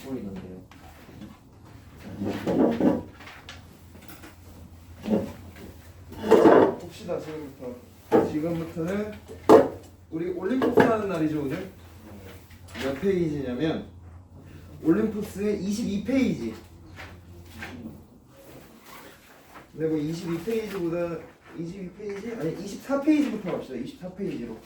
보이던데요. 봅시다. 지금부터는 우리 올림포스 하는 날이죠. 오늘 몇 페이지냐면 올림포스의 22페이지. 근데 뭐 22페이지보다 22페이지? 아니 24페이지부터 갑시다. 24페이지로.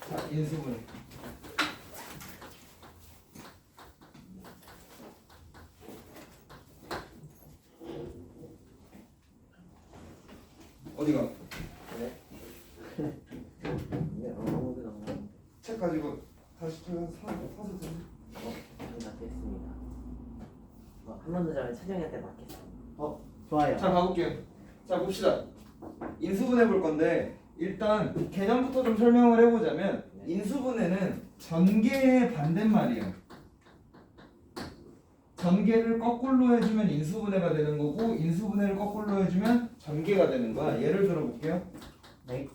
자, 인수분. 어디가? 네? 네, 아무데나 없는데. 책 가지고 다시 사서 좀. 다 됐습니다. 한 번 더 잘하면 차정이한테 맞겠어. 좋아요. 자, 가볼게요. 자, 봅시다. 인수분 해볼 건데 일단 개념부터 좀 설명을 해보자면 네. 인수분해는 전개의 반대말이에요. 전개를 거꾸로 해주면 인수분해가 되는 거고 인수분해를 거꾸로 해주면 전개가 되는 거야. 예를 들어 볼게요. 네.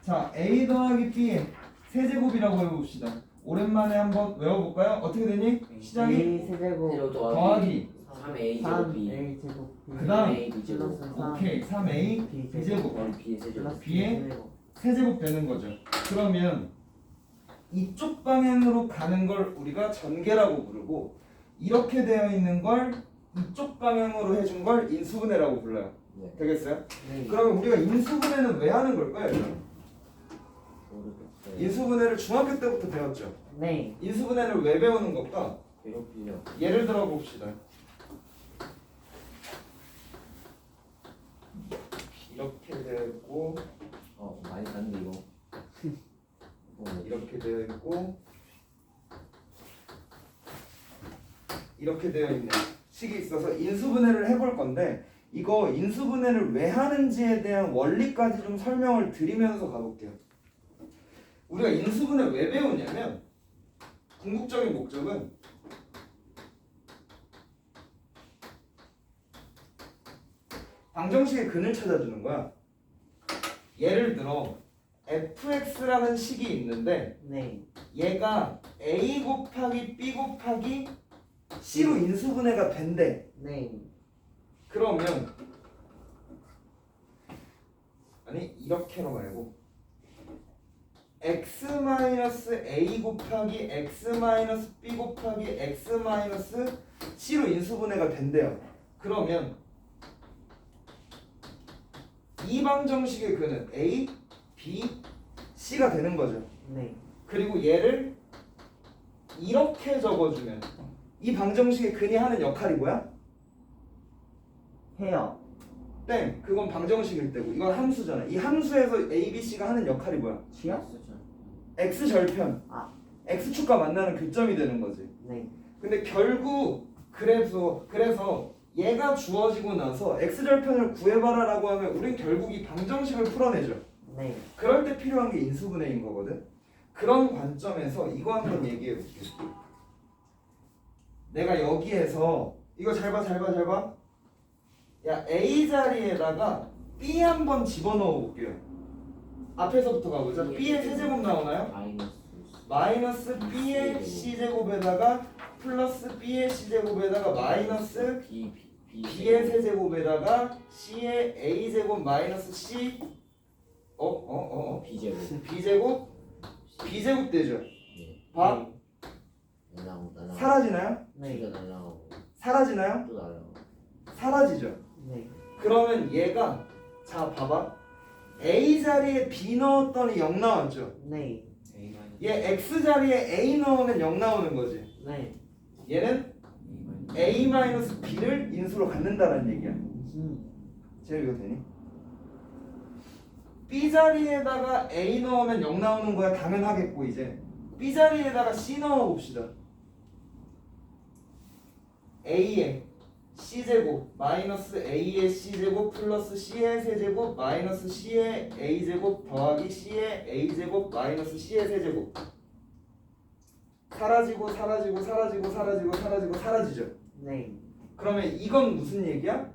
자, A 더하기 B의 세제곱이라고 해봅시다. 오랜만에 한번 외워볼까요? 어떻게 되니? 시작이 A 세제곱 더하기 3A 제곱 B. 3A 제곱 그다음 3A B 제곱 플러스 3 오케이 3A B B제곱 B의 세제곱. 플러스 B의 제곱. 세제곱 되는 거죠. 그러면 이쪽 방향으로 가는 걸 우리가 전개라고 부르고 이렇게 되어 있는 걸 이쪽 방향으로 해준 걸 인수분해라고 불러요. 네. 되겠어요? 네. 그러면 우리가 인수분해는 왜 하는 걸까요? 모르겠어요. 인수분해를 중학교 때부터 배웠죠. 네. 인수분해를 왜 배우는 걸까? 괴롭히려. 예를 들어 봅시다. 이렇게 되어 있고 많이 갔는데 이거. 이렇게 되어 있고 이렇게 되어 있는 식이 있어서 인수분해를 해볼 건데 이거 인수분해를 왜 하는지에 대한 원리까지 좀 설명을 드리면서 가볼게요. 우리가 인수분해 왜 배우냐면 궁극적인 목적은 방정식의 근을 찾아주는 거야. 예를 들어 fx라는 식이 있는데 네. 얘가 a 곱하기 b 곱하기 c로 인수분해가 된대. 네. 그러면 아니 이렇게로 말고 x-a 곱하기 x-b 곱하기 x-c로 인수분해가 된대요. 그러면 이 방정식의 근은 a, b, c가 되는 거죠. 네. 그리고 얘를 이렇게 적어주면 이 방정식의 근이 하는 역할이 뭐야? 해요. 땡! 그건 방정식일 때고 이건 함수잖아. 이 함수에서 a, b, c가 하는 역할이 뭐야? 취업? x절편 아. x축과 만나는 교점이 되는 거지. 네. 근데 결국 그래서 얘가 주어지고 나서 x절편을 구해봐라라고 하면 우린 결국 이 방정식을 풀어내죠. 네. 그럴 때 필요한 게 인수분해인 거거든. 그런 관점에서 이거 한번 얘기해 볼게. 내가 여기에서 이거 잘 봐. 야, A 자리에다가 B 한번 집어넣어 볼게요. 앞에서부터 가보자. B의 세제곱 나오나요? 마이너스 B의 C제곱에다가 플러스 B의 C제곱에다가 마이너스 B의 세제곱에다가 C의 A제곱 마이너스 C B제곱. B제곱 되죠? 네. 봐. 날라오고. 사라지나요? 네. B가 날라오고. 사라지나요? 또 날라오고. 사라지죠? 네. 그러면 얘가 자 봐봐. A 자리에 B 넣었더니 0 나왔죠? 네. 얘 X 자리에 A 넣으면 0 나오는 거지. 네. 얘는 A-B를 인수로 갖는다는 얘기야. 제가 이거 되니? B 자리에다가 A 넣으면 0 나오는 거야. 당연하겠고 이제 B 자리에다가 C 넣어 봅시다. A에 c제곱 마이너스 a의 c제곱 플러스 c의 세제곱 마이너스 c의 a제곱 더하기 c의 a제곱 마이너스 c의 세제곱 사라지고 사라지고 사라지고 사라지고 사라지고 사라지죠. 네. 그러면 이건 무슨 얘기야?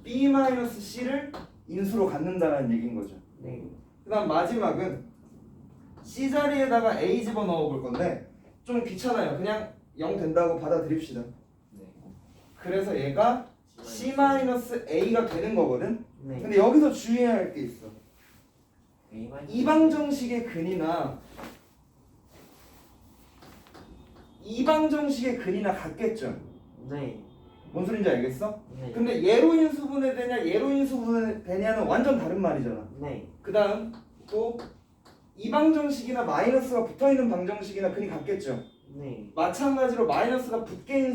b-c를 인수로 갖는다는 얘기인 거죠. 네. 그 다음 마지막은 c 자리에다가 a 집어넣어 볼 건데 좀 귀찮아요. 그냥 0 된다고 받아들입시다. 네. 그래서 얘가 c-a가 되는 거거든. 네. 근데 여기서 주의해야 할 게 있어. A만 이방정식의 근이나 이방정식의 근이나 같겠죠. 네. 뭔 소린지 알겠어? 네. 근데 얘로 인수분해되냐 얘로 인수분해되냐는 완전 다른 말이잖아. 네. 그 다음 또 이방정식이나 마이너스가 붙어있는 방정식이나 근이 같겠죠. 네. 마찬가지로 마이너스가 붙게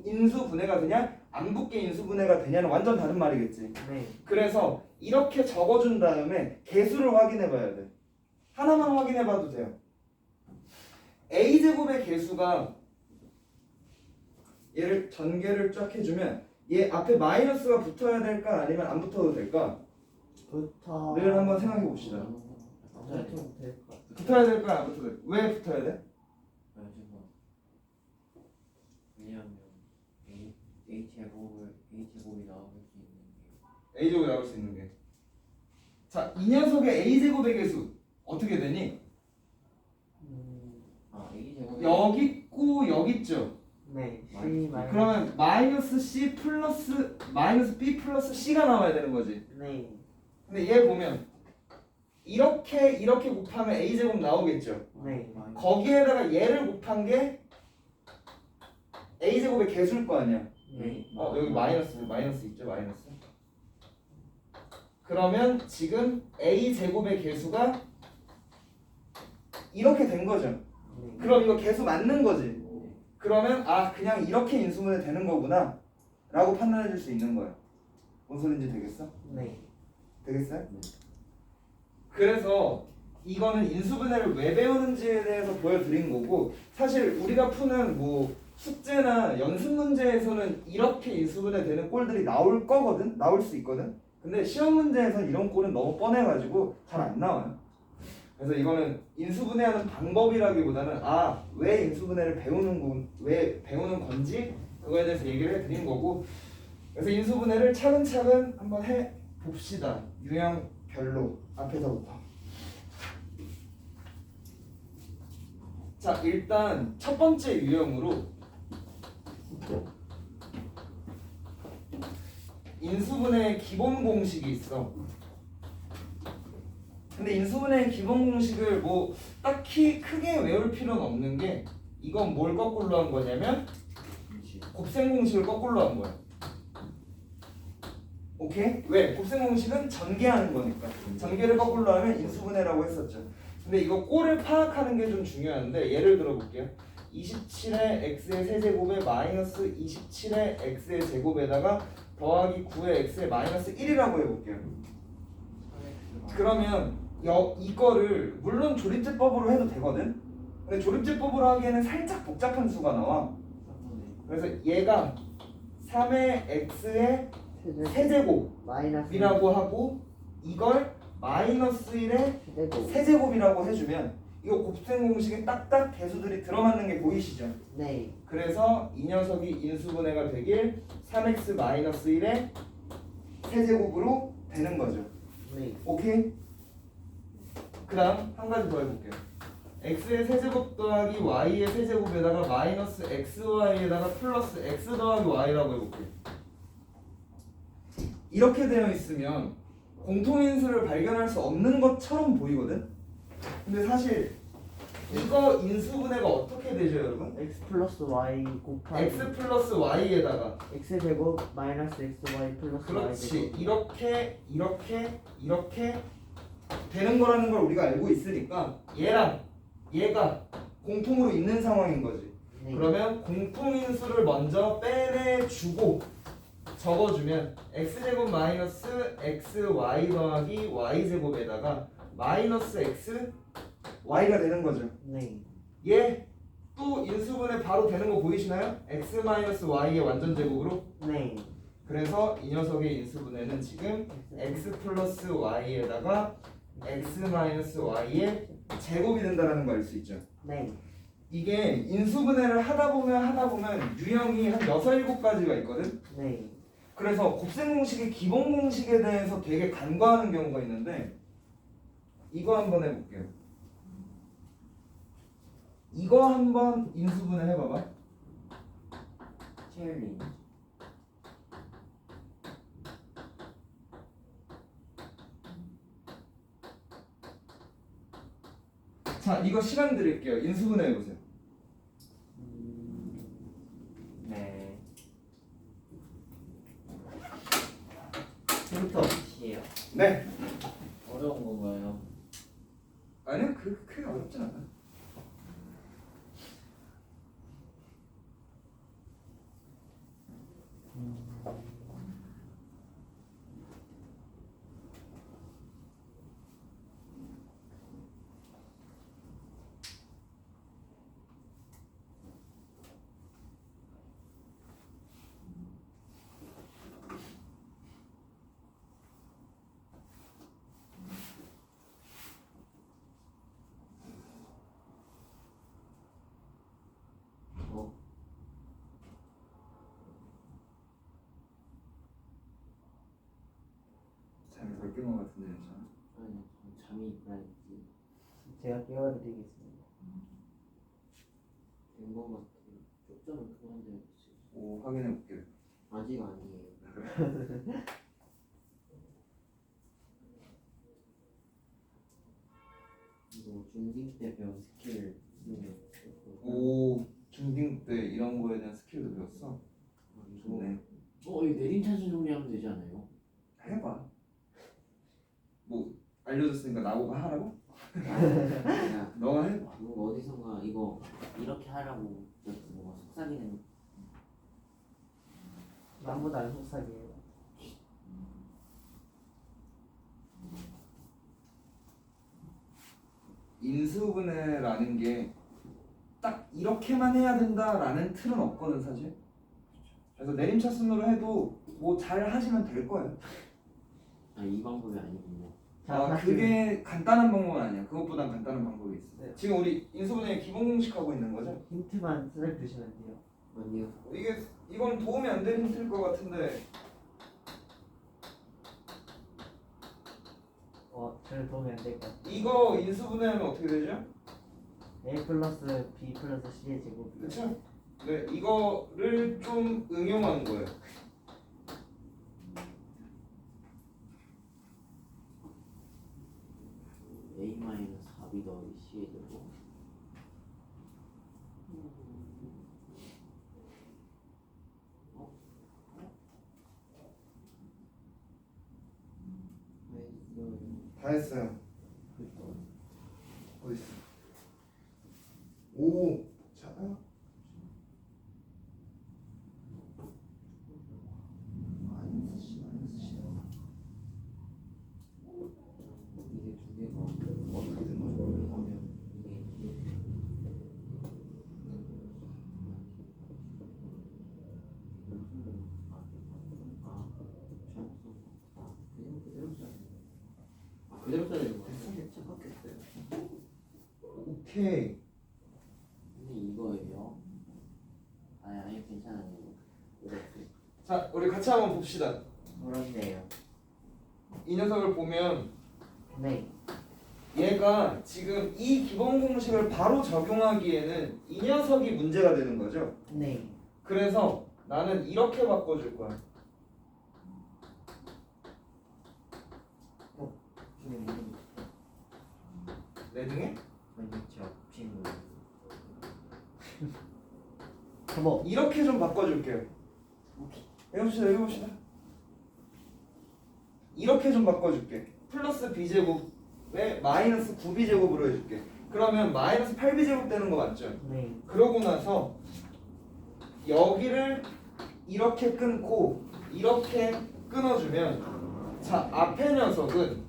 인수분해가 되냐 안 붙게 인수분해가 되냐는 완전 다른 말이겠지. 네. 그래서 이렇게 적어준 다음에 개수를 확인해 봐야 돼. 하나만 확인해 봐도 돼요. a제곱의 개수가 얘를 전개를 쫙 해주면 얘 앞에 마이너스가 붙어야 될까 아니면 안 붙어도 될까? 를 한번 생각해 봅시다. 붙어야 될까 안 붙어야 될까? 왜 붙어야 돼? 왜냐면 A 제곱이 나올 수 있는 게 a제곱이 나올 수 있는 게. 자, 이 녀석의 a제곱의 개수 어떻게 되니? A 제곱 여기 있고 여기 있죠. 네. C 마이너스. 그러면 마이너스 c 플러스 마이너스 b 플러스 c가 나와야 되는 거지. 네. 근데 얘 보면 이렇게 곱하면 a제곱 나오겠죠. 네. 거기에다가 얘를 곱한 게 a제곱의 개수일 거 아니야. 네. 여기 마이너스 있죠. 마이너스. 그러면 지금 a제곱의 개수가 이렇게 된 거죠. 네. 그럼 이거 개수 맞는 거지. 그러면 그냥 이렇게 인수분해 되는 거구나 라고 판단해 줄 수 있는 거야. 뭔 소린지 되겠어? 네. 되겠어요? 네. 그래서 이거는 인수분해를 왜 배우는지에 대해서 보여드린 거고, 사실 우리가 푸는 뭐 숙제나 연습 문제에서는 이렇게 인수분해 되는 꼴들이 나올 거거든? 나올 수 있거든? 근데 시험 문제에서는 이런 꼴은 너무 뻔해가지고 잘 안 나와요. 그래서 이거는 인수분해하는 방법이라기보다는 왜 인수분해를 왜 배우는 건지 그거에 대해서 얘기를 해드린 거고, 그래서 인수분해를 차근차근 한번 해 봅시다. 유형별로 앞에서부터. 자, 일단 첫 번째 유형으로 인수분해의 기본 공식이 있어. 근데 인수분해의 기본 공식을 뭐 딱히 크게 외울 필요는 없는 게, 이건 뭘 거꾸로 한 거냐면 곱셈 공식을 거꾸로 한 거야. 오케이? 왜? 곱셈 공식은 전개하는 거니까. 전개를 거꾸로 하면 인수분해라고 했었죠. 근데 이거 꼴을 파악하는 게 좀 중요한데, 예를 들어 볼게요. 27의 x의 세제곱에 마이너스 27의 x의 제곱에다가 더하기 9의 x의 마이너스 1이라고 해볼게요. 그러면 이거를 물론 조립제법으로 해도 되거든? 근데 조립제법으로 하기에는 살짝 복잡한 수가 나와. 그래서 얘가 3의 x의 세제곱이라고 마이너스 하고, 이걸 마이너스 1의 세제곱. 세제곱이라고 해주면 이거 곱셈 공식에 딱딱 개수들이 들어맞는 게 보이시죠? 네. 그래서 이 녀석이 인수분해가 되길 3x 마이너스 1의 세제곱으로 되는 거죠. 네. 오케이? 그 다음 한 가지 더 해볼게요. x의 세제곱 더하기 y의 세제곱에다가 마이너스 xy에다가 플러스 x 더하기 y라고 해볼게요. 이렇게 되어 있으면 공통인수를 발견할 수 없는 것처럼 보이거든? 근데 사실 이거 인수분해가 어떻게 되죠, 여러분? x 플러스 y 곱하기 x 플러스 y에다가 x 제곱 마이너스 x y 플러스 y 그렇지, 제곱. 이렇게 되는 거라는 걸 우리가 알고 있으니까 얘랑 얘가 공통으로 있는 상황인 거지. 네. 그러면 공통인수를 먼저 빼내주고 적어주면 x제곱 마이너스 xy 더하기 y제곱에다가 마이너스 x y가 되는 거죠. 네. 얘 또 인수분해 바로 되는 거 보이시나요? x-y의 완전 제곱으로. 네. 그래서 이 녀석의 인수분해는 지금 x 플러스 y에다가 x-y의 제곱이 된다는 거 알 수 있죠. 네. 이게 인수분해를 하다 보면 유형이 한 6, 7가지가 있거든. 네. 그래서 곱셈 공식의 기본 공식에 대해서 되게 간과하는 경우가 있는데 이거 한번 해볼게요. 이거 한번 인수분해 해봐봐. 체일링. 자, 이거 시간 드릴게요. 인수분해 해보세요. 네. 지금부터 시에요. 네. 어려운 건가요? 아니요, 크게 어렵진 않아요. 잠이 덜 깬 것 같은데 괜찮아? 아니, 잠이 많이 제가 깨워드리겠습니다. 된것 같아요. 쪽점은 그만데 오, 확인해 볼게요. 아직 아니에요. 이거 중딩 때 배운 스킬 있는 오, 중딩 때 이런 거에 대한 스킬도 배웠어? 이거 좋네. 이거 내림 차순 정리하면 되지 않아요? 해봐. 뭐 알려줬으니까 나보고 하라고? 야, 너가 해봐. 뭐 어디선가 이거 이렇게 하라고 뭔가 속삭이는 남보다 안 속삭이에요. 인수분해라는 게 딱 이렇게만 해야 된다라는 틀은 없거든 사실. 그래서 내림차순으로 해도 뭐 잘 하시면 될 거예요. 이 방법이 아니군요. 아, 그게 간단한 방법은 아니야. 그것보단 간단한 방법이 있어. 네. 지금 우리 인수분해 기본 공식 하고 있는 거죠? 힌트만 써주시면 돼요. 아니요. 이건 도움이 안 되는 힌트일 것 같은데. 저는 도움이 안 될 것 같아요. 이거 인수분해하면 어떻게 되죠? A 플러스 B 플러스 C의 제곱. 그쵸? 네, 이거를 좀 응용한 거예요. A 마이너스 4B 더하기 C의 제곱. 다 했어요. 어디 있어? 오, 자, 마이너스 C. 이게 두 개가 어떻게 된 거죠? 하면 이게 그대로 써야 되는 거야. 착각했어요. 오케이. 근데 이거예요. 아니 괜찮아요. 이렇게 자, 우리 같이 한번 봅시다. 그렇네요. 이 녀석을 보면 네. 얘가 지금 이 기본 공식을 바로 적용하기에는 이 녀석이 문제가 되는 거죠. 네. 그래서 나는 이렇게 바꿔줄 거야. 중에 무슨 내 등에 만족체 질문. 뭐 이렇게 좀 바꿔줄게요. 해봅시다, 해봅시다. 이렇게 좀 바꿔줄게. 플러스 b제곱에 마이너스 9b제곱으로 해줄게. 그러면 마이너스 8b제곱 되는 거 맞죠? 네. 그러고 나서 여기를 이렇게 끊고 이렇게 끊어주면 자 앞에 녀석은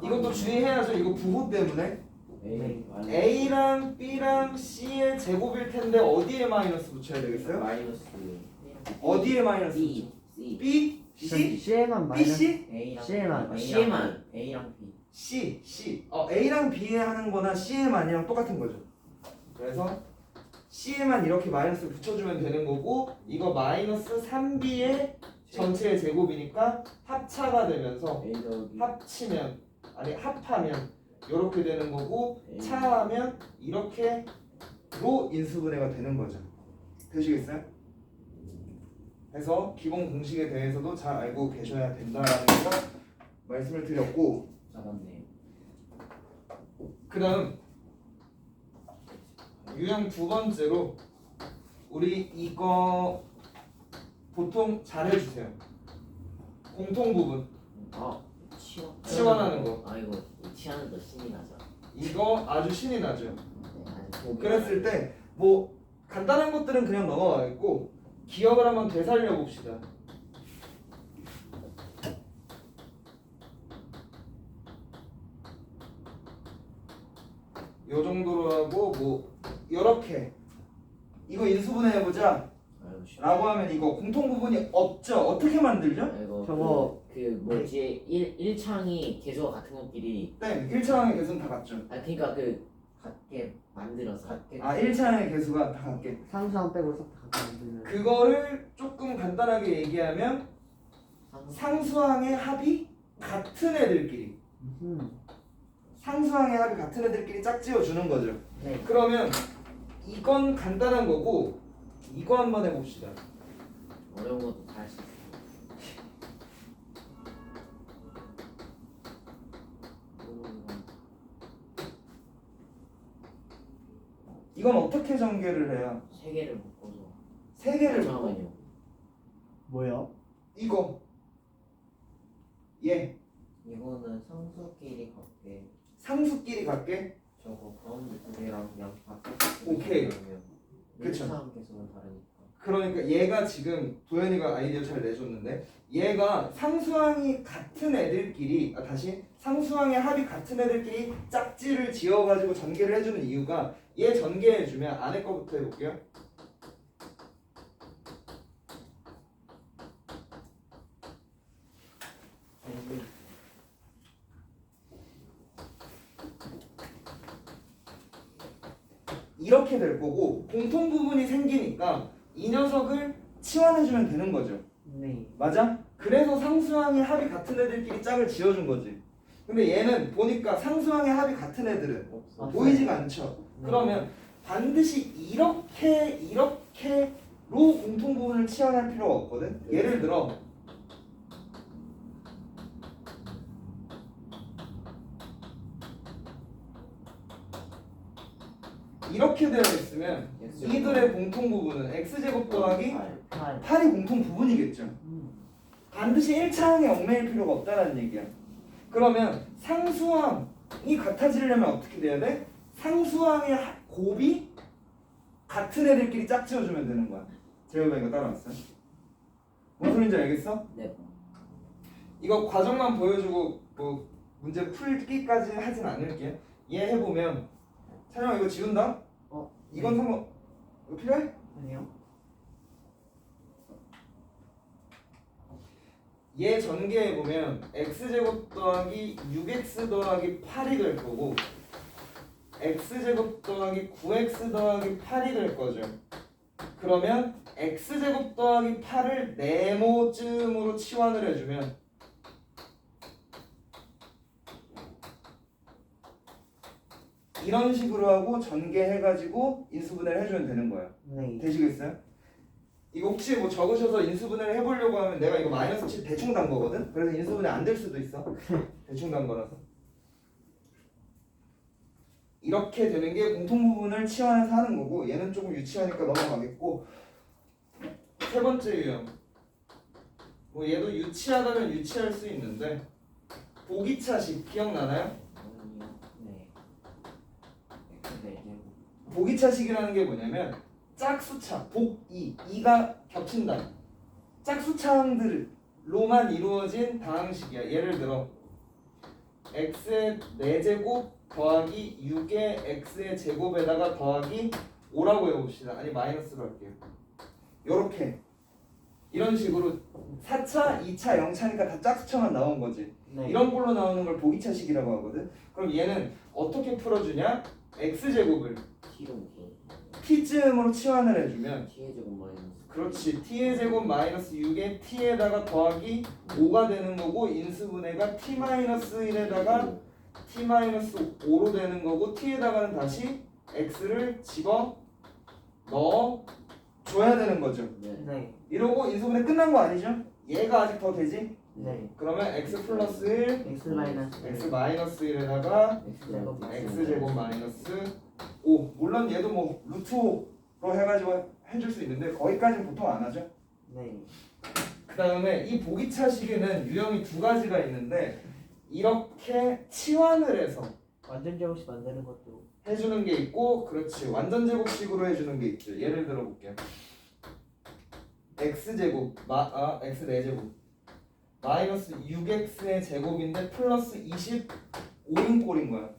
이것도 주의해야죠. 이거 부호 때문에 A 마이너스 A랑 B랑 C의 제곱일 텐데 어디에 마이너스 붙여야 되겠어요? 마이너스 어디에 마이너스 B 붙여? C B, C, C에만 B, 마이너스 C, A랑 C에만. A랑 B C, C. A랑 B에 하는 거나 C에만이랑 똑같은 거죠. 그래서 C에만 이렇게 마이너스를 붙여주면 되는 거고 이거 마이너스 3B의 전체의 제곱이니까 합차가 되면서 A 더하기 합치면 아니 합하면 이렇게 되는 거고 A. 차하면 이렇게로 인수분해가 되는 거죠. 되시겠어요? 그래서 기본 공식에 대해서도 잘 알고 계셔야 된다라는 거 말씀을 드렸고 잡았네요. 그 다음 유형 두 번째로 우리 이거 보통 잘 해주세요. 공통 부분 아 치환하는 거. 아 이거 치환은 더 신이 나죠. 이거 아주 신이 나죠. 네, 아주 보기 그랬을 때 뭐 간단한 것들은 그냥 넘어가겠고 기억을 한번 되살려 봅시다. 요 정도로 하고 뭐 이렇게 이거 인수분해 해보자 아이고 쉽 라고 하면 이거 공통 부분이 없죠. 어떻게 만들죠? 이거 저거 그 뭐지 1창이 개수가 같은 것끼리 네, 1차항의 개수는 다 같죠. 아 그러니까 그 같게 만들어서 아 1차항의 개수가 다 같게. 상수항 빼고 싹 다 만들면 그거를 조금 간단하게 얘기하면 상수항의 합이 같은 애들끼리 상수항의 합이 같은 애들끼리 짝지어 주는 거죠. 네. 그러면 이건 간단한 거고 이거 한번 해봅시다. 어려운 것도 다 할 수 있어요. 이건 어떻게 전개를 해야 세 개를 묶어서 세 개를 묶어? 잠깐만요. 뭐야? 이거 얘 이거는 상수끼리 같게 상수끼리 같게 저거 가운데 두 개랑 양 바깥 오케이. 그쵸. 일차항 개수는 다르니까. 그러니까 얘가 지금 도현이가 아이디어 잘 내줬는데 얘가 상수항이 같은 애들끼리 다시 상수항의 합이 같은 애들끼리 짝지를 지어가지고 전개를 해주는 이유가 얘 전개해주면 안에 거부터 해볼게요. 이렇게 될 거고 공통 부분이 생기니까 이 녀석을 치환해주면 되는 거죠. 네. 맞아? 그래서 상수항의 합이 같은 애들끼리 짝을 지어준 거지. 근데 얘는 보니까 상수항의 합이 같은 애들은 없어. 보이지가 않죠. 그러면 반드시 이렇게로 공통 부분을 치환할 필요가 없거든. 예를 들어 이렇게 되어 있으면 이들의 공통 부분은 x제곱 더하기 8. 8이 공통 부분이겠죠. 반드시 1차항에 얽매일 필요가 없다는 얘기야. 그러면 상수항이 같아지려면 어떻게 돼야 돼? 상수항의 곱이 같은 애들끼리 짝지어주면 되는 거야. 제가 이거 따라왔어요. 무슨 소리인지 알겠어? 네. 이거 과정만 보여주고 뭐 문제 풀기까지 하진 않을게요. 얘 해보면 찬영아 이거 지운다? 이건 상관 이거 필요해? 아니요. 얘 전개해보면 x제곱 더하기 6x 더하기 8이 될 거고 x제곱 더하기 9x 더하기 8이 될 거죠. 그러면 x제곱 더하기 8을 네모쯤으로 치환을 해주면 이런 식으로 하고 전개해가지고 인수분해를 해주면 되는 거예요. 네. 되시겠어요? 이거 혹시 뭐 적으셔서 인수분해를 해보려고 하면 내가 이거 마이너스 7 대충 단 거거든? 그래서 인수분해 안 될 수도 있어. 대충 단 거라서. 이렇게 되는 게 공통 부분을 치환해서 하는 거고 얘는 조금 유치하니까 넘어가겠고 세 번째 유형 뭐 얘도 유치하다면 유치할 수 있는데 보기차식 기억나나요? 네. 네. 보기차식이라는 게 뭐냐면 짝수차, 복이, 이가 겹친다. 짝수차항들로만 이루어진 다항식이야. 예를 들어 x의 4제곱 더하기 6의 x의 제곱에다가 더하기 5라고 해봅시다. 아니 마이너스로 할게요. 요렇게 이런 식으로 4차, 2차, 0차니까 다 짝수차만 나온 거지. 네. 이런 걸로 나오는 걸 보기차식이라고 하거든. 그럼 얘는 어떻게 풀어주냐? x제곱을 T로 묶기. t쯤으로 치환을 해주면 T의 제곱 마이너스. 그렇지. t의 제곱 마이너스 6에 t에다가 더하기 5가 되는 거고 인수분해가 t 마이너스 1에다가 t 마이너스 5로 되는 거고 t에다가는 다시 x를 집어 넣어 줘야 되는 거죠. 네. 네. 이러고 인수분해 끝난 거 아니죠? 얘가 아직 더 되지? 네. 그러면 x 플러스 1 x 마이너스 x 마이너스 1에다가 X제곱 x제곱 마이너스 5 물론 얘도 뭐 루트 5로 해가지고 해줄 수 있는데 거기까지는 보통 안 하죠. 네. 그 다음에 이 보기차식에는 유형이 두 가지가 있는데 이렇게 치환을 해서 완전 제곱식 만드는 것도 해주는 게 있고 그렇지 완전 제곱식으로 해주는 게 있죠. 예를 들어 볼게요. x제곱 x 4제곱 마이너스 6x의 제곱인데 플러스 25인 꼴인 거야.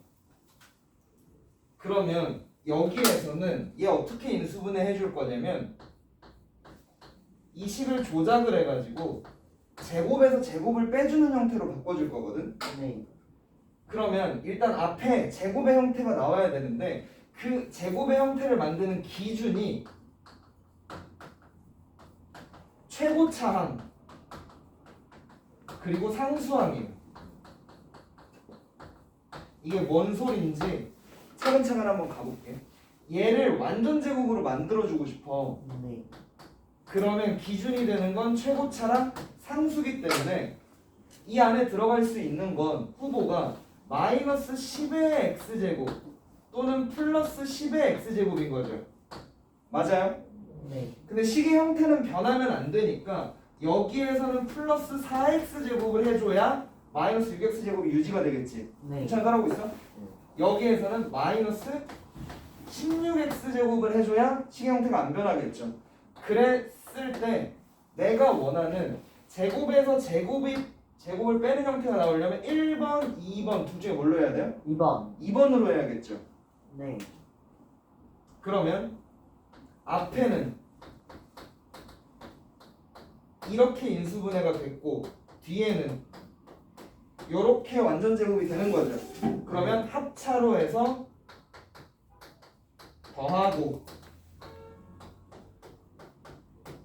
그러면 여기에서는 얘 어떻게 인수분해 해줄 거냐면 이 식을 조작을 해가지고 제곱에서 제곱을 빼주는 형태로 바꿔줄 거거든. 네. 그러면 일단 앞에 제곱의 형태가 나와야 되는데 그 제곱의 형태를 만드는 기준이 최고차항 그리고 상수항이에요. 이게 뭔 소리인지 차근차근 한번 가볼게. 얘를 완전 제곱으로 만들어주고 싶어. 네. 그러면 기준이 되는 건 최고차랑 상수기 때문에 이 안에 들어갈 수 있는 건 후보가 마이너스 10의 x제곱 또는 플러스 10의 x제곱인 거죠. 맞아요? 네. 근데 식의 형태는 변하면 안 되니까 여기에서는 플러스 4x제곱을 해줘야 마이너스 6x제곱이 유지가 되겠지. 네. 괜찮아 따라오고 있어? 여기에서는 마이너스 16x제곱을 해줘야 식의 형태가 안 변하겠죠. 그랬을 때 내가 원하는 제곱에서 제곱을 빼는 형태가 나오려면 1번, 2번 둘 중에 뭘로 해야 돼요? 2번. 2번으로 해야겠죠. 네. 그러면 앞에는 이렇게 인수분해가 됐고 뒤에는 이렇게 완전 제곱이 되는 거죠. 그러면 합차로 해서 더하고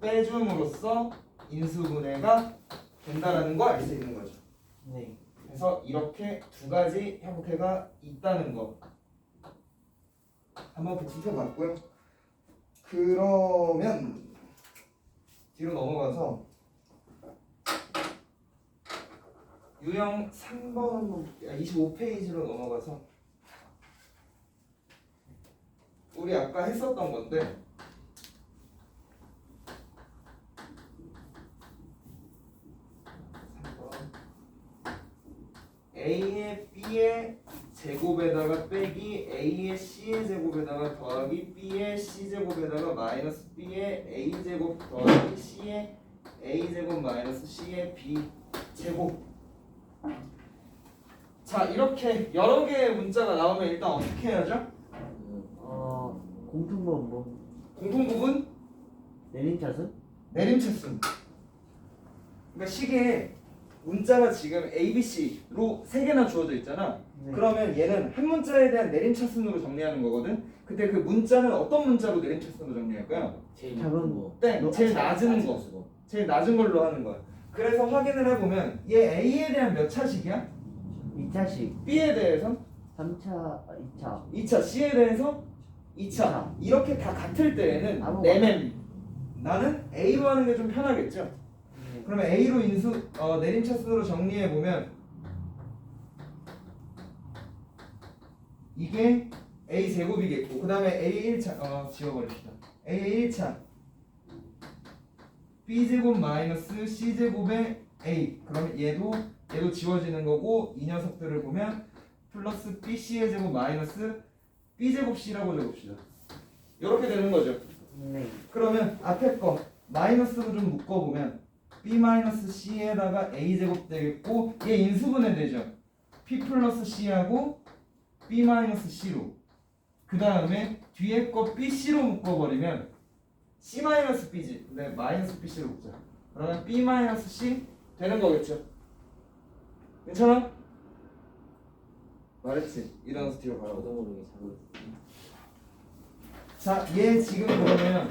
빼줌으로써 인수분해가 된다라는 거 알 수 있는 거죠. 네. 그래서 이렇게 두 가지 형태가 있다는 거 한번 복습해 봤고요. 그러면 뒤로 넘어가서 유형 3번 25페이지로 넘어가서 우리 아까 했었던 건데 A의 B의 제곱에다가 빼기 A의 C의 제곱에다가 더하기 B의 C제곱에다가 마이너스 B의 A제곱 더하기 C의 A제곱 마이너스 C의 B제곱. 자 이렇게 여러 개의 문자가 나오면 일단 어떻게 해야죠? 공통분 뭐 공통부분 내림차순? 내림차순. 그러니까 식에 문자가 지금 A, B, C로 3개나 주어져 있잖아. 네. 그러면 얘는 한 문자에 대한 내림차순으로 정리하는 거거든. 근데 그 문자는 어떤 문자로 내림차순으로 정리할까요? 제일 작은 높은 거. 땡, 제일 낮은 거. 쓰고. 제일 낮은 걸로 하는 거야. 그래서 확인을 해보면 얘 A에 대한 몇 차식이야? 2차식. B에 대해서 3차, 2차. 2차, C에 대해서 2차. 2차. 이렇게 다 같을 때에는 아무 내면 나는 A로 하는 게 좀 편하겠죠. 네. 그러면 A로 내림차순으로 정리해 보면 이게 A 제곱이겠고 그 다음에 A 1차 지워버립시다. A 1차 B 제곱 마이너스 C 제곱의 A 그러면 얘도 지워지는 거고 이 녀석들을 보면 플러스 BC의 제곱 마이너스 B 제곱 C라고 적읍시다. 이렇게 되는 거죠. 네. 그러면 앞에 거 마이너스로 좀 묶어보면 B 마이너스 C에다가 A 제곱 되겠고 얘 인수분해 되죠. P 플러스 C하고 B 마이너스 C로 그 다음에 뒤에 거 BC로 묶어버리면 C 마이너스 B지. 근데 마이너스 BC로 묶자. 그러면 B 마이너스 C 되는 거겠죠? 괜찮아? 말했지. 일어나서 뒤로 가라고. 저도 모르게 자고 있어. 자, 얘 지금 그러면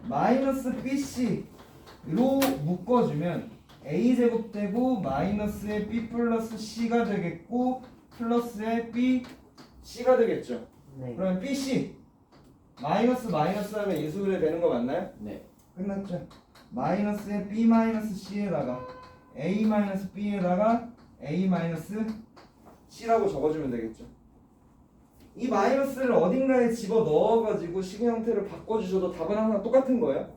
마이너스 BC로 묶어주면 A제곱 되고 마이너스의 B 플러스 C가 되겠고 플러스의 B C가 되겠죠. 네. 그러면 BC 마이너스 마이너스 하면 인수분해 되는 거 맞나요? 네. 끝났죠. 마이너스의 B 마이너스 C에다가 A 마이너스 B에다가 A 마이너스 C라고 적어주면 되겠죠. 이 마이너스를 어딘가에 집어 넣어가지고 식의 형태를 바꿔주셔도 답은 항상 똑같은 거예요.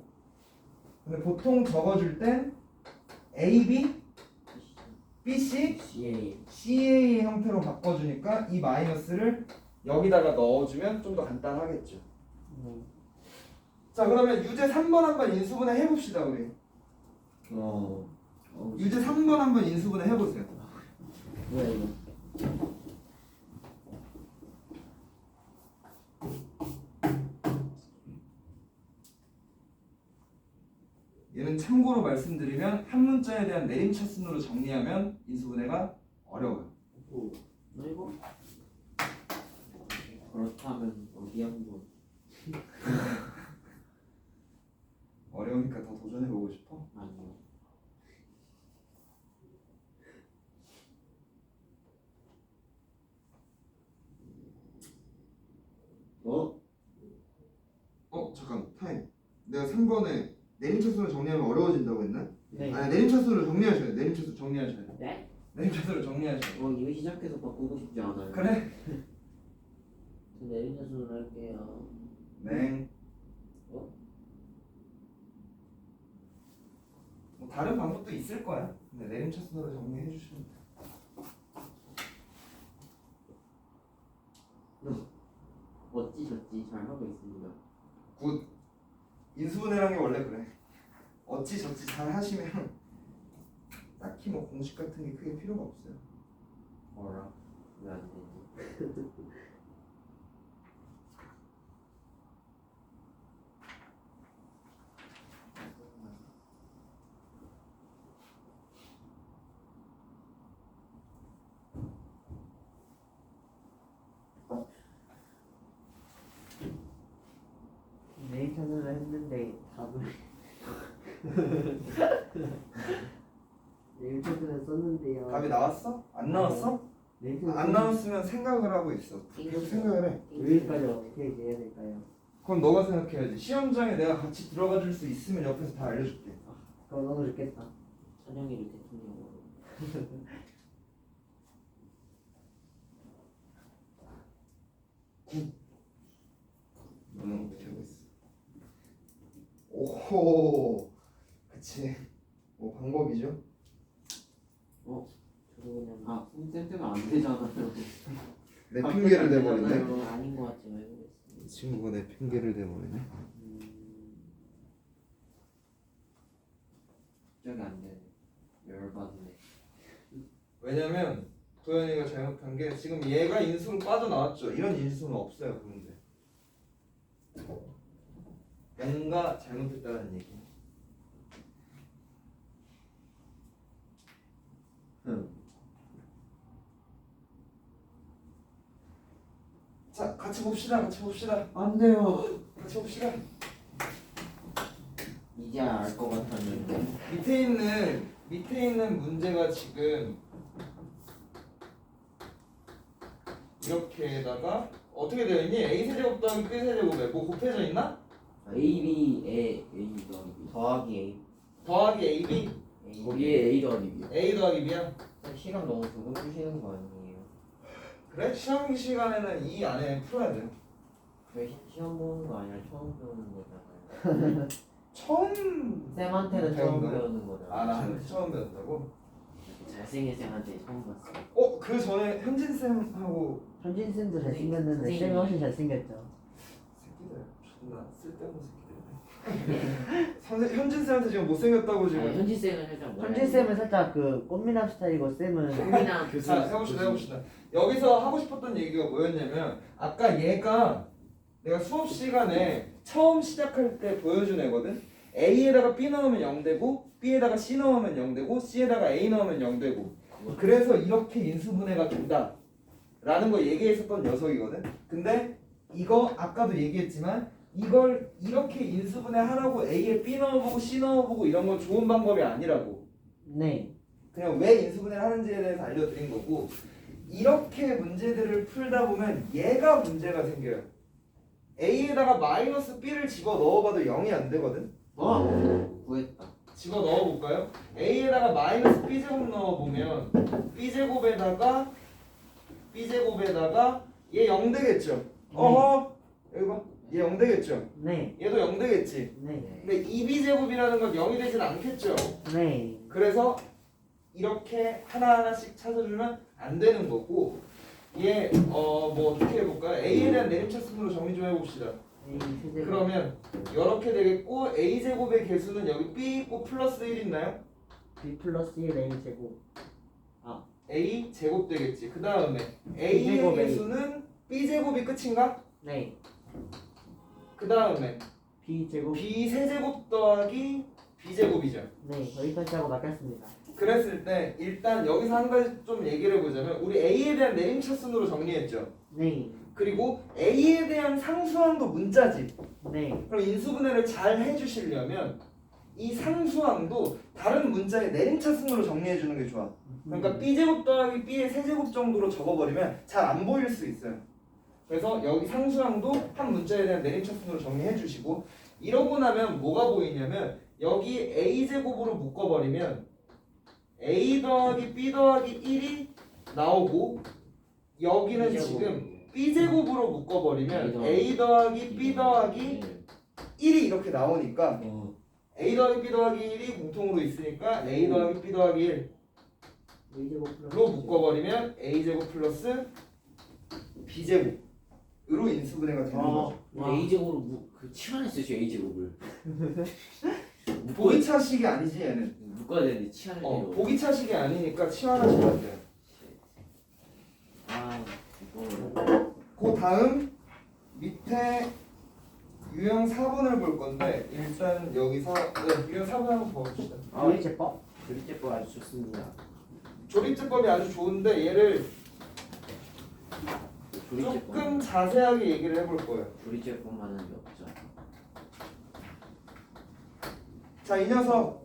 근데 보통 적어줄 땐 AB, BC, CA. CA 형태로 바꿔주니까 이 마이너스를 여기다가 넣어주면 좀 더 간단하겠죠. 자, 그러면 유제 3번 한번 인수분해 해봅시다 우리. 유제 3번 한번 인수분해 해보세요. 뭐야 이거? 얘는 참고로 말씀드리면 한 문자에 대한 내림차순으로 정리하면 인수분해가 어려워요. 오. 너 이거? 그렇다면 어디 한번? 어려우니까 더 도전해보고 싶어? 아니요. 잠깐 타임. 내가 3번에 내림차순으로 정리하면 어려워진다고 했나? 네. 아니, 내림차순으로 정리하셔야 돼. 내림차순 정리하셔야 돼. 네? 내림차순으로 정리하셔야 돼. 이거 시작해서 바꾸고 싶지 않아요. 그래? 저 내림차순으로 할게요. 네. 어? 뭐 다른 방법도 있을 거야. 근데 내림차순으로 정리해 주시면 돼. 어찌저찌 잘 하고 있습니다. 굿. 인수분해라는 게 원래 그래. 어찌저찌 잘 하시면 딱히 뭐 공식 같은 게 크게 필요가 없어요. 뭐라? 왜 안 되지? 내리천으로 했는데 답을 내리천으로 썼는데요. 답이 나왔어? 안 나왔어? 안 나왔으면 생각을 하고 있어. 계속 생각을 해. 여기까지 어떻게 해야 될까요? 그럼 너가 생각해야지. 시험장에 내가 같이 들어가 줄 수 있으면 옆에서 다 알려줄게. 그럼 너무 좋겠다. 찬영이를 대통령으로. 너는 어떻게 하고 있어? 오호, 그치. 뭐 방법이죠? 저도 그냥 쌤 때문에 안 되잖아요. 내 핑계를 대버리네. 아닌 것 같지만 해보겠습니다. 이 친구가 내 핑계를 대버리네. 갑자기 안 되네. 열받네. 왜냐면 도현이가 잘못한 게 지금 얘가 인수로 빠져나왔죠. 이런 인수는 없어요 그 문제. 뭔가 잘못했다는 얘기. 자, 같이 봅시다. 안 돼요. 같이 봅시다. 이제 알 것 같았는데. 밑에 있는 문제가 지금 이렇게다가 어떻게 되어 있니? A 세제곱 더하기 B 세제곱에 뭐 곱해져 있나? A 더하기 A 더하기 AB 거기에 A 더하기 B요. A 더하기 B야. 시간 너무 두고 주시는 거 아니에요? 그래? 시험 시간에는 이 안에 풀어야 돼요. 왜 시험 보는 거 아니라 처음 배우는 거잖아요. 처음 쌤한테는 배운 처음 거야? 배우는 거잖아요. 아, 나한테 처음 배웠다고? 잘생긴 쌤한테 처음 봤어요. 그 전에 현진 쌤하고 현진 쌤도 잘생겼는데 선생님. 쌤이 훨씬 잘생겼죠. 새끼들 존나 쓸데없는 새끼들. 현진 쌤한테 지금 못생겼다고 지금. 현지 쌤은 살짝 뭐라 현진 쌤은 살짝 그 꽃미남 스타일이고 쌤은 국민학 교수. 자, 해봅시다. 여기서 하고 싶었던 얘기가 뭐였냐면 아까 얘가 내가 수업 시간에 처음 시작할 때 보여준 애거든. A에다가 B 넣으면 0되고 B에다가 C 넣으면 0되고 C에다가 A 넣으면 0되고 그래서 이렇게 인수분해가 된다 라는 거 얘기했었던 녀석이거든. 근데 이거 아까도 얘기했지만 이걸 이렇게 인수분해 하라고 A에 B 넣어보고 C 넣어보고 이런 건 좋은 방법이 아니라고. 네. 그냥 왜 인수분해를 하는지에 대해서 알려드린 거고 이렇게 문제들을 풀다 보면 얘가 문제가 생겨요. A에다가 마이너스 B를 집어 넣어봐도 0이 안 되거든. 구했다. 집어 넣어볼까요? A에다가 마이너스 B제곱 넣어보면 B제곱에다가 얘 0 되겠죠? 어허 여기 봐. 얘 0 되겠죠? 네. 얘도 0 되겠지? 네. 근데 2B제곱이라는 건 0이 되진 않겠죠? 네. 그래서 이렇게 하나하나씩 찾아주면 안 되는 거고 얘 뭐 어떻게 해볼까요? A에 대한 내림차순으로 정리 좀 해봅시다. A 세제곱. 그러면 이렇게 되겠고 A제곱의 개수는 여기 B 있고 플러스 1 있나요? B 플러스 1 A 제곱. A 제곱 되겠지. 그 다음에 A의 B제곱 A. 개수는 B제곱이 끝인가? 네. 그 다음에 B 제곱. B 세제곱 더하기 B제곱이죠. 네. 여기까지 하고 낚였습니다. 그랬을 때 일단 여기서 한 가지 좀 얘기를 해보자면 우리 A에 대한 내림차순으로 정리했죠. 네. 그리고 A에 대한 상수항도 문자지. 네. 그럼 인수분해를 잘 해주시려면 이 상수항도 다른 문자의 내림차순으로 정리해주는 게 좋아. 그러니까 B제곱 더하기 B의 세제곱 정도로 적어버리면 잘 안 보일 수 있어요. 그래서 여기 상수항도 한 문자에 대한 내림차순으로 정리해주시고 이러고 나면 뭐가 보이냐면 여기 A제곱으로 묶어버리면 A 더하기 B 더하기 1이 나오고 여기는 B제곱. 지금 B제곱으로 묶어버리면 A 더하기 B 더하기 1이 이렇게 나오니까 A 더하기 B 더하기 1이 공통으로 있으니까 A 더하기 B 더하기 1로 A 제곱 플러스. 묶어버리면 A제곱 플러스 B제곱으로 인수분해가 되는 거죠. A 제곱으로 그 치환했어요, A 제곱을. 보기차식이 아니지 얘는. 묶어야 되는데 치환을 해요. 보기차식이 아니니까 치환하시면 안 돼요. 아, 이거 그 다음 밑에 유형 4번을 볼 건데 일단 여기서 유형 4번 한번 봐봅시다. 조리제법? 조리제법 아주 좋습니다. 조립제법이 아주 좋은데 얘를 조리제법. 조금 자세하게 얘기를 해볼 거예요. 조리제법만은 게 없죠. 자, 이 녀석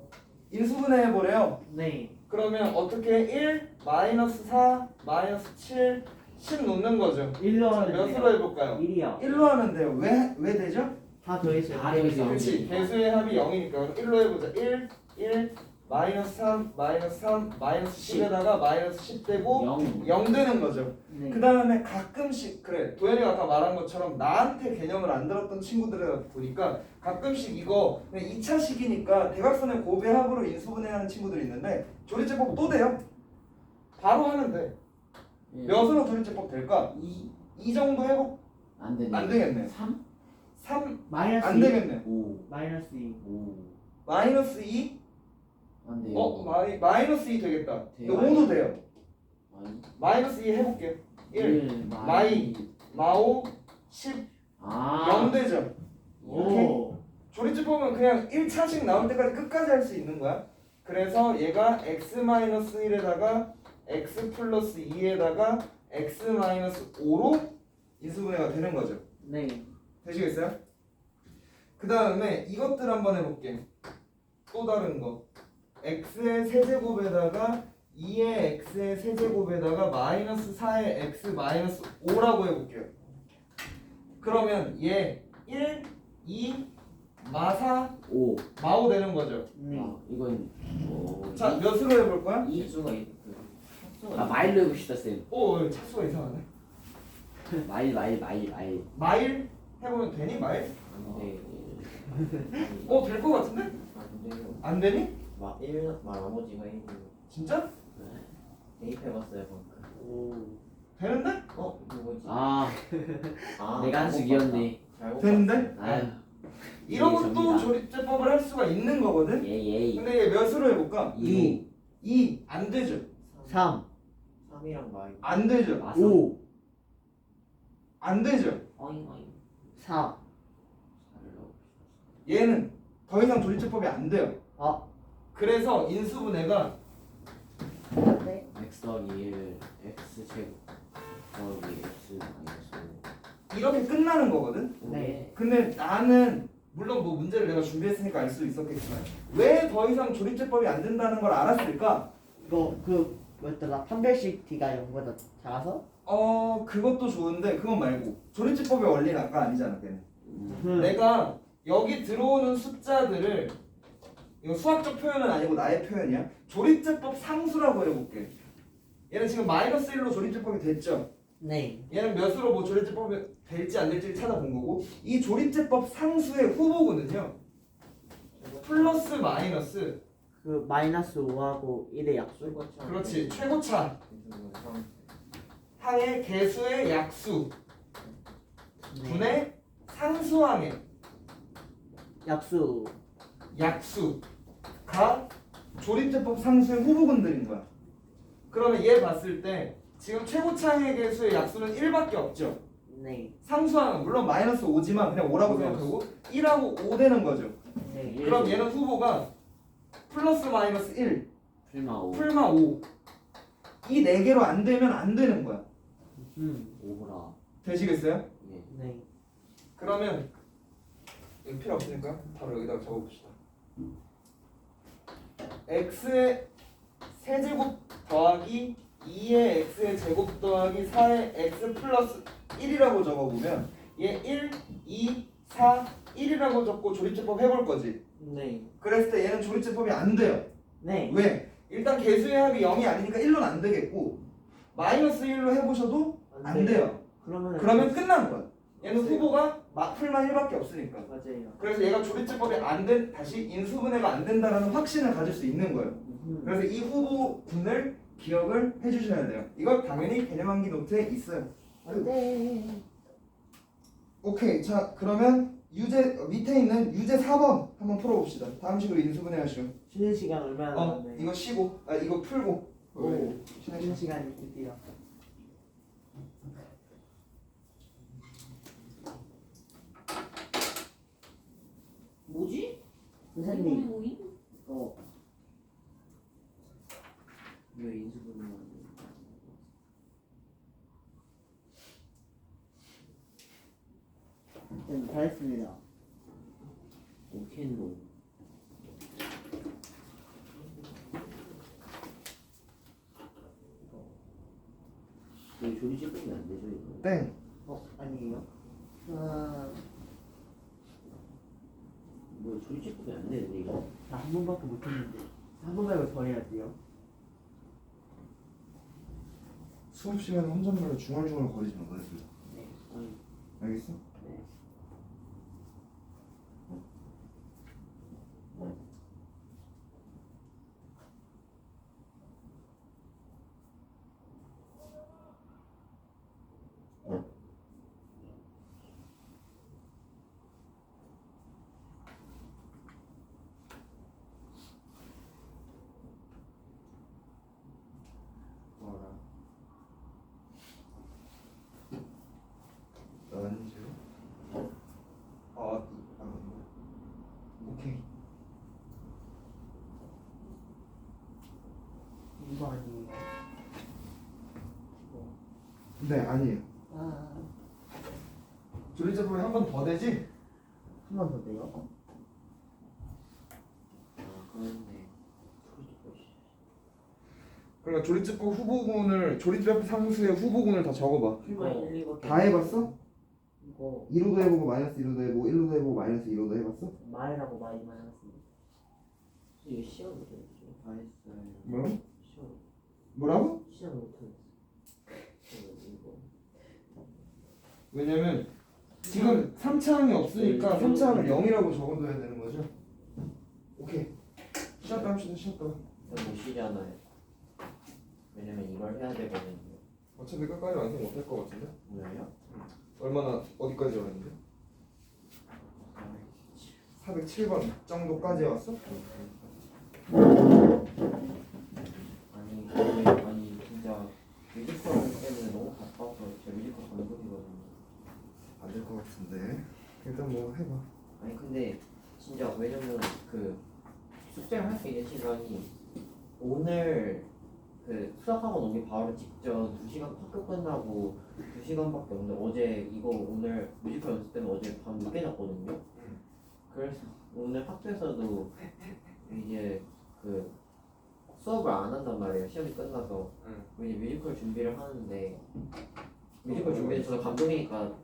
인수분해 해보래요. 네. 그러면 어떻게 1, 마이너스 4, 마이너스 7, 10 놓는 거죠. 1로 자, 하면 몇으로 해볼까요? 1이요. 1로 하면 돼요. 왜 되죠? 다 더했어요. 다 더했어요. 그렇지. 개수의 합이 0이니까 1로 해보자. 1, 마이너스 3, 마이너스 3, 마이너스 10에다가 마이너스 10 되고 0 되는 거죠. 네. 그 다음에 가끔씩 그래 도현이가 아까 말한 것처럼 나한테 개념을 안 들었던 친구들을 보니까 가끔씩 이거 그냥 2차식이니까 대각선의 곱의 합으로 인수분해하는 친구들이 있는데 조리제법 또 돼요? 바로 하면 돼. 몇으로 조리제법 될까? 2 정도 해보 안 되네. 안 되겠네. 3? 3 마이너스 안 2. 되겠네. 5. 마이너스 2. 5. 마이너스 2? 안 돼요. 마이너스 2 되겠다. 돼요. 5도 돼요. 아니. 마이너스 2 해볼게요. 1 마이. 마오 10 아. 0 되죠. 오. 조리제법은 그냥 1차식 나올 때까지 끝까지 할 수 있는 거야. 그래서 얘가 x-1에다가 x 플러스 2에다가 x-5로 인수분해가 되는 거죠. 네. 되시겠어요? 그 다음에 이것들 한번 해볼게. 또 다른 거. x의 세제곱에다가 2의 x의 세제곱에다가 마이너스 4의 x 마이너스 5라고 해볼게요. 그러면 얘 1, 2, 마4, 5. 마5 되는 거죠. 네. 아, 이건 자, 몇으로 해볼 거야? 수가 아, 마일로 해봅시다, 쌤. 오, 차수가 이상하네. 마일. 마일 해보면 되니 마일? 안 돼. 될 것 같은데? 안 돼요. 안 되니? 나머지가 1이요. 진짜? 대입해봤어요 방금. 오. 되는데? 이거 뭐지? 아, 아, 내가 한 잘못 숙이었네. 봤다. 잘못 되는데? 봤어요. 아유, 이런 예, 것도 접니다. 조립제법을 할 수가 있는 거거든. 예예. 근데 얘 몇으로 해볼까? 2. 2 안 되죠. 3 3이랑 마이. 안 되죠. 5 안 되죠. 어잉 어잉. 4 얘는 더 이상 조립제법이 안 돼요. 아 그래서 인수분해가 네. x 더하기 1 x 제곱 더하기 x 마이너스 이렇게 끝나는 거거든. 5. 네. 근데 나는 물론 뭐 문제를 내가 준비했으니까 알 수 있었겠지만 왜 더 이상 조립제법이 안 된다는 걸 알았을까? 이거 그 뭐였더라 판별식 D가 0보다 작아서? 그것도 좋은데 그건 말고 조립제법의 원리는 아까 아니잖아 걔는. 음. 내가 여기 들어오는 숫자들을 이거 수학적 표현은 아니고 나의 표현이야. 조립제법 상수라고 해볼게. 얘는 지금 마이너스 1로 조립제법이 됐죠. 네. 얘는 몇으로 뭐 조립제법이 될지 안 될지 찾아본 거고 이 조립제법 상수의 후보군은요 플러스 마이너스 그 마이너스 5하고 1의 약수. 그렇지 최고차 항의 개수의 약수 네. 분의 상수항의 약수. 약수가 조립제법 상수의 후보군들인 거야. 그러면 얘 봤을 때 지금 최고차항의 개수의 약수는 1밖에 없죠. 네. 상수항은 물론 마이너스 5지만 그냥 5라고 생각하고 1하고 5 되는 거죠. 네. 그럼 얘는 후보가 플러스 마이너스 1 풀마 5. 풀마 5 이 4개로 안 되면 안 되는 거야. 5라. 되시겠어요? 예. 네. 그러면 이거 필요 없으니까 바로 여기다가 적어봅시다. x의 세제곱 더하기 2의 x의 제곱 더하기 4의 x 플러스 1이라고 적어보면 얘 1, 2, 4, 1이라고 적고 조립제법 해볼 거지. 네. 그랬을 때 얘는 조립제법이 안 돼요. 네. 왜? 일단 개수의 합이 0이 아니니까 1로는 안 되겠고 마이너스 1로 해보셔도 안 돼요. 그러면 끝난 거야. 얘는 후보가 풀만 1밖에 없으니까. 맞아요. 그래서 얘가 조립제법이 안 된, 다시 인수분해가 안 된다라는 확신을 가질 수 있는 거예요. 그래서 이 후보군을 기억을 해주셔야 돼요. 이거 당연히 개념함기 노트에 있어요. 안돼. 오케이. 자 그러면 유제 밑에 있는 유제 4번 한번 풀어봅시다. 다음 식으로 인수분해 하시오. 쉬는 시간 얼마나 남았나요? 이거 쉬고 이거 풀고. 오. 쉬는 쉬는 시간이 드디어. 뭐지? 선생님. 모임? 왜 인수분해만? 네, 잘했습니다. 오켄노. 이거 조립제법이 안 되죠 이거? 땡. 아니에요? 뭐 조립제법이 안 되는데 이거? 나 한 번밖에 못했는데 한 번 말고 더 해야 돼요. 수업 시간에 혼잣말로 중얼중얼 거리지 마. 그랬어. 네. 알겠어? 네. 연주. 오케이. 이거 아니에요. 네 아니에요. 아, 조립제법이 한 번 더 되지? 한 번 더 돼요? 아 그렇네. 조립제법. 그러니까 조립제법 후보군을 조립제법 상수의 후보군을 다 적어봐. 풀만 1, 2번 다 해봤어? 이거 2로도 해보고 마이너스 2로도 해보고 1로도 해보고 마이너스 2로도 해봤어? 마이라고 많이 말했습니다. 이거 시험 못했죠? 다 했어요. 뭐라고? 시험 뭐라고? 시작 못했어. 이거. 왜냐면 지금 3차항이 없으니까 3차항을 0이라고 적어둬야 되는 거죠. 오케이. 쉬었다 합시다. 쉬었다. 못 쉬잖아요. 왜냐면 이걸 해야 되거든요. 어차피 끝까지 완성 못할 것 같은데? 뭐예요? 얼마나 어디까지 왔는데? 407번 정도까지 왔어? 아니 진짜 뮤지컬 때문에 너무 바빠서 진짜 뮤지컬 감독이거든요. 안 될 것 같은데 일단 뭐 해봐. 아니 근데 진짜 왜냐면 그 숙제를 할 수 있는 시간이 오늘 그 수학학원 오기 바로 직전 2시간 학교 끝나고 2시간밖에 없는데 어제 이거 오늘 뮤지컬 연습 때문에 어제 밤 늦게 잤거든요. 그래서 오늘 학교에서도 이제 그 수업을 안 한단 말이에요. 시험이 끝나서 이제 뮤지컬 준비를 하는데 뮤지컬 준비는 저는 감독이니까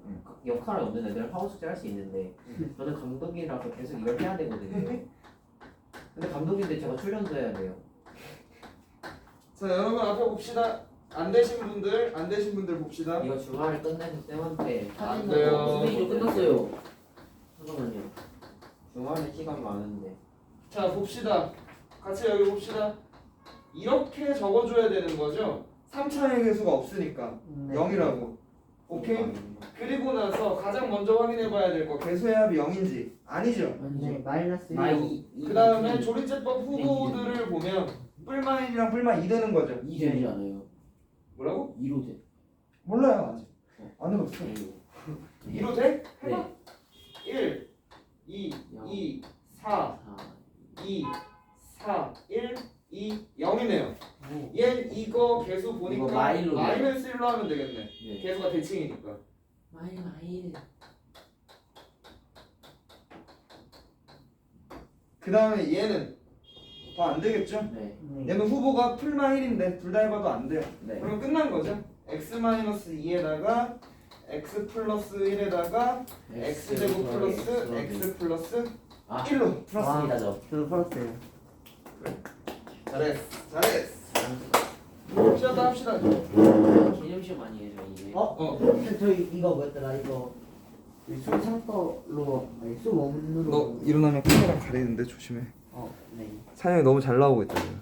역할을 없는 애들은 하고 숙제 할 수 있는데 저는 감독이라서 계속 이걸 해야 되거든요. 근데 감독인데 제가 출연도 해야 돼요. 자 여러분 앞에 봅시다. 안 되신 분들 봅시다. 이거 주말에 끝내서 쌤한테 안 돼요. 선생님 끝났어요. 잠깐만요. 주말에 시간 많은데 자 봅시다. 같이 여기 봅시다. 이렇게 적어줘야 되는 거죠. 3차의 개수가 없으니까 네. 0이라고. 오케이? 그리고 나서 가장 먼저 확인해 봐야 될 거 개수의 합이 0인지 아니죠. 네, 마이너스 1. 그 다음에 조리제법 후보들을 보면 뿔마 1이랑 뿔마 2 되는 거죠. 2 되지 않아요? 뭐라고? 2로 돼. 몰라요 아직. 안 해봤어. 2로 2로 돼? 해봐. 네. 1, 2, 2, 4, 2, 4, 1, 2, 0이네요. 얘 이거 개수 보니까 이거 마일로 마이너스 1로 하면 되겠네. 네. 개수가 대칭이니까. 마일. 그 다음에 얘는 더 안 되겠죠? 네. 네. 얘는 후보가 풀마 1인데 둘 다 해봐도 안 돼요. 네. 그럼 끝난 거죠? x-2에다가 x 플러스 1에다가 x제곱 플러스 x 플러스 아 1로 풀었습니다 저. 저도 풀었어요. 잘했어. 쉬었다 합시다. 개념시험 아니에요 이게. 저희 이거 뭐였더라 이거 수 3거로 아니 수 원으로. 일어나면 카메라 가리는데 조심해. 네. 사장이 너무 잘 나오고 있다 지금.